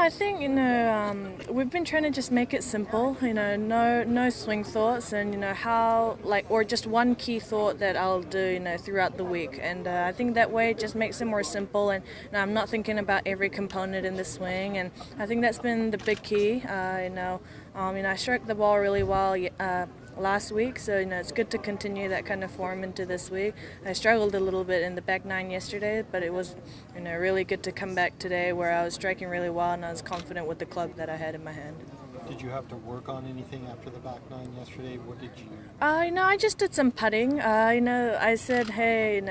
I think we've been trying to just make it simple. No swing thoughts, and how or just one key thought that I'll do throughout the week, and I think that way it just makes it more simple. And I'm not thinking about every component in the swing, and I think that's been the big key. I struck the ball really well last week, so it's good to continue that kind of form into this week. I struggled a little bit in the back nine yesterday, but it was really good to come back today where I was striking really well and I was confident with the club that I had in my hand. Did you have to work on anything after the back nine yesterday? What did you? I just did some putting. I said, hey,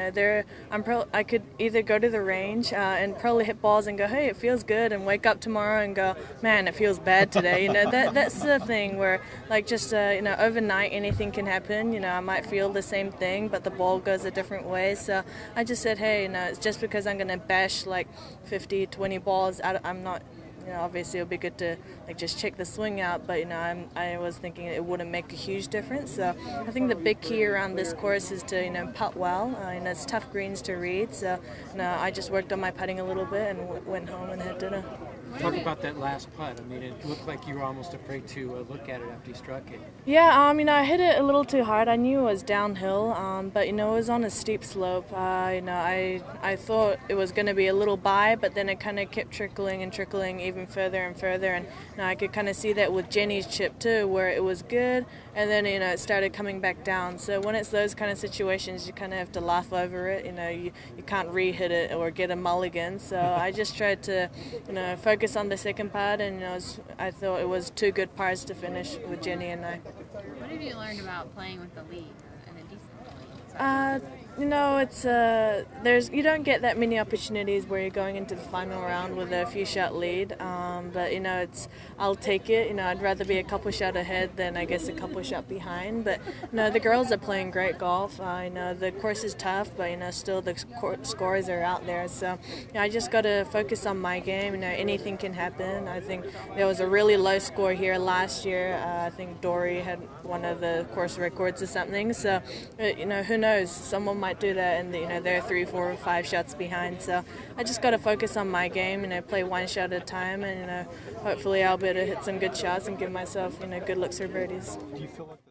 I could either go to the range and probably hit balls and go, hey, it feels good, and wake up tomorrow and go, man, it feels bad today. That's the thing where, overnight anything can happen. I might feel the same thing, but the ball goes a different way. So I just said, hey, it's just because I'm going to bash 50, 20 balls. I'm not. Obviously it'll be good to just check the swing out, but I was thinking it wouldn't make a huge difference. So I think the big key around this course is to putt well. It's tough greens to read, so I just worked on my putting a little bit and went home and had dinner. Talk about that last putt. It looked like you were almost afraid to look at it after you struck it. Yeah, I hit it a little too hard. I knew it was downhill, but it was on a steep slope. I thought it was going to be a little by, but then it kind of kept trickling and trickling even further and further, and I could kind of see that with Jenny's chip too, where it was good, and then it started coming back down. So when it's those kind of situations, you kind of have to laugh over it. You can't re-hit it or get a mulligan. So I just tried to focus on the second part, and I thought it was two good pars to finish with Jenny and I. What have you learned about playing with the lead and a decent lead? You don't get that many opportunities where you're going into the final round with a few shot lead, but I'll take it. I'd rather be a couple shot ahead than I guess a couple shot behind. But the girls are playing great golf. I know the course is tough, but still the scores are out there. So I just got to focus on my game. Anything can happen. I think there was a really low score here last year. I think Dory had one of the course records or something. So who knows? Someone might do that, and they're 3, 4, 5 shots behind. So I just got to focus on my game, play one shot at a time, and hopefully I'll be able to hit some good shots and give myself good looks for birdies. Do you feel like